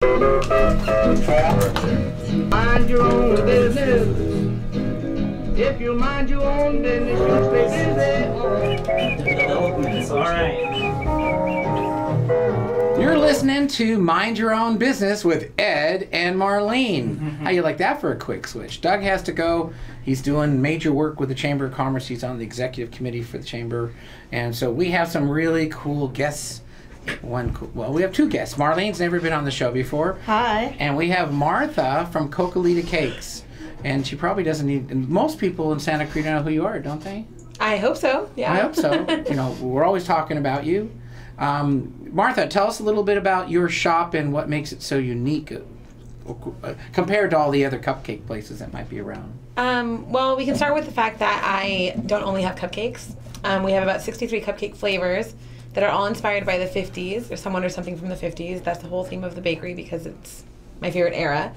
Mind your own business. If you mind your own business, you stay busy. All right. You're listening to Mind Your Own Business with Ed and Marlene. How you like that for a quick switch? Doug has to go. He's doing major work with the Chamber of Commerce. He's on the executive committee for the Chamber. And so we have some really cool guests. Well, we have two guests. Marlene's never been on the show before. Hi. And we have Martha from Kokolita Cakes. And she probably doesn't need, and most people in Santa Cruz know who you are, don't they? I hope so, yeah. I hope so. You know, we're always talking about you. Martha, tell us a little bit about your shop and what makes it so unique compared to all the other cupcake places that might be around. Well, we can start with the fact that I don't only have cupcakes. We have about 63 cupcake flavors that are all inspired by the 50s, or someone or something from the 50s. That's the whole theme of the bakery because it's my favorite era.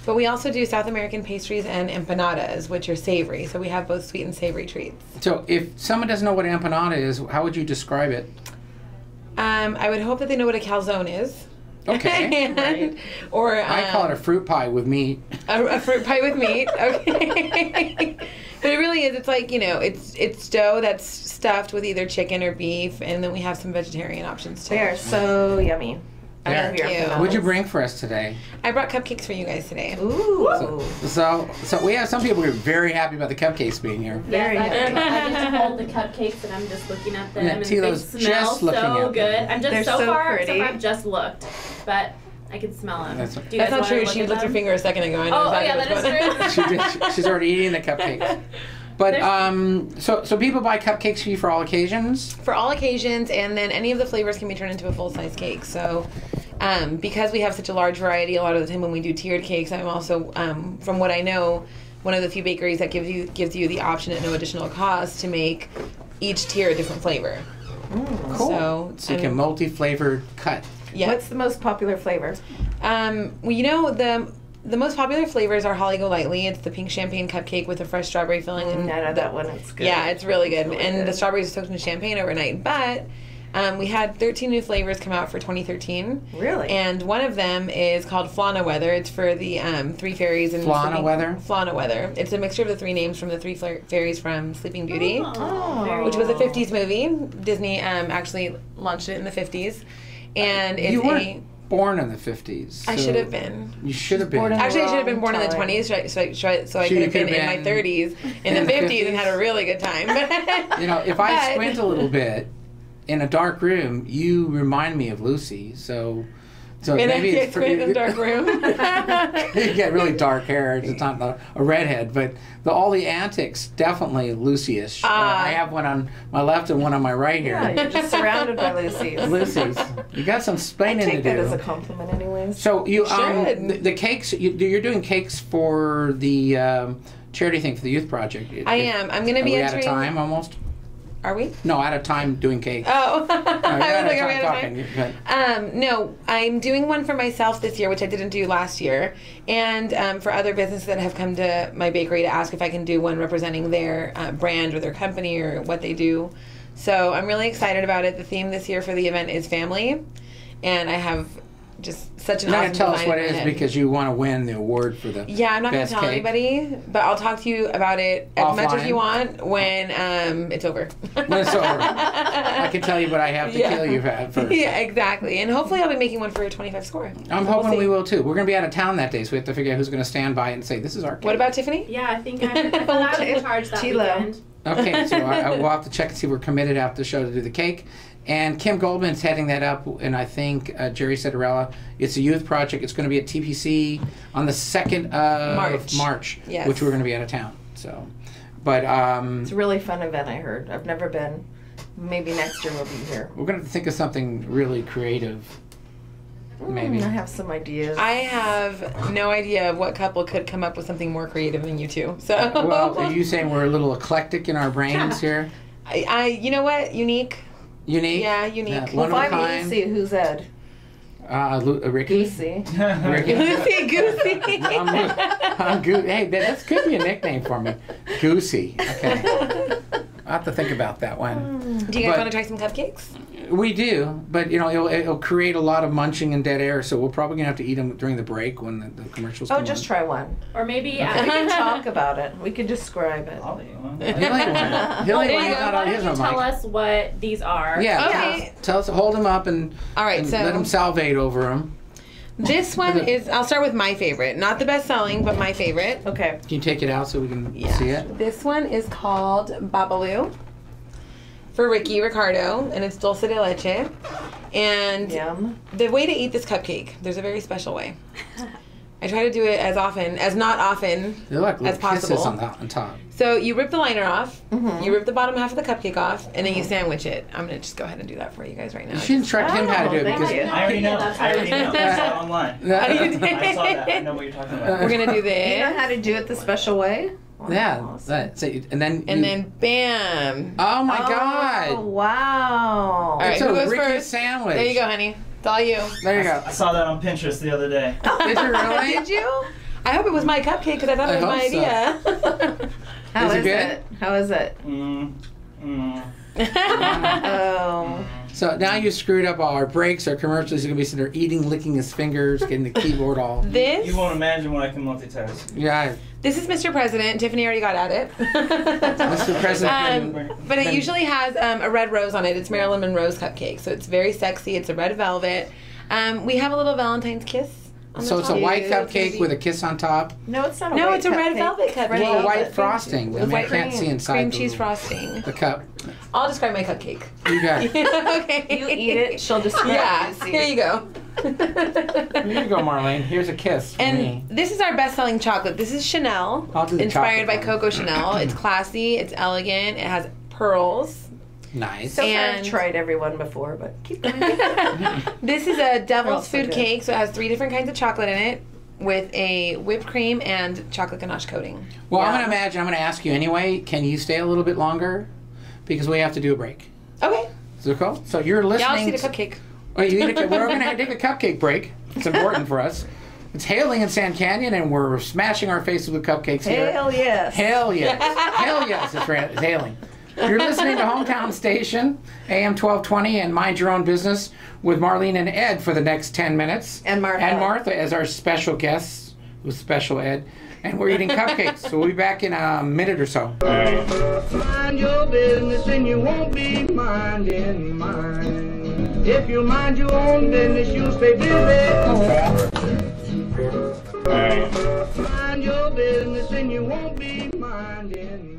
But we also do South American pastries and empanadas, which are savory. So we have both sweet and savory treats. So if someone doesn't know what an empanada is, how would you describe it? I would hope that they know what a calzone is. Okay. And, or I call it a fruit pie with meat. A fruit pie with meat. Okay. But it really is. It's like, you know, it's dough that's stuffed with either chicken or beef, and then we have some vegetarian options too. They are so yummy. Yeah. Thank you. What'd you bring for us today? I brought cupcakes for you guys today. Ooh. So we have some people who are very happy about the cupcakes being here. Very I happy. get to hold the cupcakes and I'm just looking at them, Yeah, and Tilo's they smell just looking at so them. good. I'm just They're so so far, pretty. I've just looked, but I can smell them. That's Do you That's guys not wanna true. look She at licked her them? finger a second ago. I know Oh, exactly yeah, what's that going on. is true. She's already eating the cupcakes. But so people buy cupcakes for you for all occasions? For all occasions, and then any of the flavors can be turned into a full-size cake. So because we have such a large variety, a lot of the time when we do tiered cakes, I'm also, from what I know, one of the few bakeries that gives you the option at no additional cost to make each tier a different flavor. Cool. So you can multi-flavored cut. Yeah. What's the most popular flavor? Well, you know, the most popular flavors are Holly Golightly. It's the pink champagne cupcake with a fresh strawberry filling. And I know that one. It's good. Yeah, it's really good. It's really and good. the strawberries are soaked in champagne overnight. But we had 13 new flavors come out for 2013. Really? And one of them is called Flana Weather. It's for the three fairies in Flana Weather? Flana Weather. It's a mixture of the three names from the three fairies from Sleeping Beauty, Oh. which was a 50s movie. Disney actually launched it in the 50s. And it's You weren't born in the 50s. I so should have been. You should have been. born in the Actually, I should have been wrong born in the time. 20s, so I So could you have been could in have my been 30s in in the the 50s and had a really good time. You know, if I But- squint a little bit in a dark room, you remind me of Lucy. So in maybe a it's in a dark room. You get really dark hair. It's not a redhead, but all the antics definitely Lucy-ish. I have one on my left and one on my right here. Yeah, you're just surrounded by Lucy's. Lucy's. You got some I splaining to take that do. as a compliment anyways. So you should. the cakes you're doing cakes for the charity thing for the youth project. I am. I'm going to Are be we out of entering. time almost? Are we? No, out of time doing cake. Oh, No, I you're was out like, of are we time out of time? talking. But No, I'm doing one for myself this year, which I didn't do last year, and for other businesses that have come to my bakery to ask if I can do one representing their brand or their company or what they do. So I'm really excited about it. The theme this year for the event is family, and I have just such an you're not awesome gonna tell us design what in it my is head. because you want to win the award for the Yeah, I'm not going to best tell cake. anybody, but I'll talk to you about it as much as Offline? you want when it's over. When it's over. I can tell you, but I have to kill you first. Yeah, exactly. And hopefully I'll be making one for a 25 score. I'm So hoping we'll we see. will too. We're going to be out of town that day, so we have to figure out who's going to stand by and say, this is our cake. What about Tiffany? Yeah, I think I thought I was in charge that Tilo. weekend. Okay, so I will have to check and see if we're committed after the show to do the cake. And Kim Goldman's heading that up, and I think Jerry Citarella. It's a youth project. It's going to be at TPC on the 2nd of March, Yes. which we're going to be out of town. So, but It's a really fun event, I heard. I've never been. Maybe next year we'll be here. we're going to have to think of something really creative. Maybe. I have some ideas. I have no idea of what couple could come up with something more creative than you two. So, Well, are you saying we're a little eclectic in our brains here? you know what? Unique. Unique? Yeah, unique. One If of a I'm kind. Lucy, who's Ed? Ricky? Goosey. Ricky? Lucy Goosey. I'm Hey, that could be a nickname for me. Goosey. Okay. I'll have to think about that one. Do you guys But- want to try some cupcakes? We do, but you know it'll create a lot of munching and dead air. So we're probably gonna have to eat them during the break when the commercials. Oh, come just on. try one. Or maybe We can talk about it. We can describe it. I'll eat one. He'll eat one. He'll eat one. He's not why on don't his you own tell mic. us what these are? Yeah. Okay. Tell us. Hold him up and. All right, and so let him salivate over him. this one is. I'll start with my favorite, not the best selling, but my favorite. Okay. Can you take it out so we can see it? This one is called Babalu for Ricky Ricardo, and it's dulce de leche. And Yum. the way to eat this cupcake, there's a very special way. I try to do it as not often They're like as little kisses possible. on top. So you rip the liner off, Mm-hmm. you rip the bottom half of the cupcake off, and then you sandwich it. I'm gonna just go ahead and do that for you guys right now. You should instruct him how to do it thank because you. I already know. That's I already know. I saw it online. Oh, you did? I saw that. I know what you're talking about. We're gonna do You know this, how to do it the special way? yeah, Awesome. that's it. And then and then bam. oh my Oh, God, wow. All right, it's who a goes Ricky first? sandwich. There you go, honey. It's all you. There you go. I saw that on Pinterest the other day. Did you really? Did you? I hope it was my cupcake because I thought it I was my hope idea. How Is it is good? it? How is it? Oh. So now you screwed up all our breaks, our commercials. He's gonna be sitting there eating, licking his fingers, getting the keyboard all. This You won't imagine what I can multitask. Yeah, this is Mr. President. Tiffany already got at it. Mr. President. But it usually has a red rose on it. It's Marilyn Monroe's cupcake, so it's very sexy. It's a red velvet. We have a little Valentine's kiss. On So the it's a top. white Cute. cupcake with a kiss on top. No, it's not a No, white it's a red cupcake. velvet cupcake. Red Well, velvet. white frosting. I With mean, I white can't see inside cream the, cheese frosting. the cup. I'll describe my cupcake. You got it. Okay. You eat it, she'll describe Yeah. it. See. Here you go. Here you go, Marlene. Here's a kiss for me. And this is our best-selling chocolate. This is Chanel, I'll do the inspired by chocolate one. Coco Chanel. It's classy. It's elegant. It has pearls. Nice. So far, I've And- tried every one before, but keep going. This is a devil's so food good. cake, so it has 3 different kinds of chocolate in it, with a whipped cream and chocolate ganache coating. Well, I'm Yeah. gonna imagine. I'm gonna ask you anyway. Can you stay a little bit longer? Because we have to do a break. Okay. Is it cool? So you're listening. Yeah, I'll see the cupcake. Oh, you eat a, we're gonna take a cupcake break. It's important for us. It's hailing in Sand Canyon, and we're smashing our faces with cupcakes here. Hell yes. Hell yes. Hell yes, it's hailing. You're listening to Hometown Station, AM 1220, and Mind Your Own Business with Marlene and Ed for the next 10 minutes. And Martha. And Martha as our special guests with special Ed. And we're eating cupcakes, so we'll be back in a minute or so. Mind your business and you won't be minding mine. If you mind your own business, you'll stay busy. Mind your business and you won't be minding mine.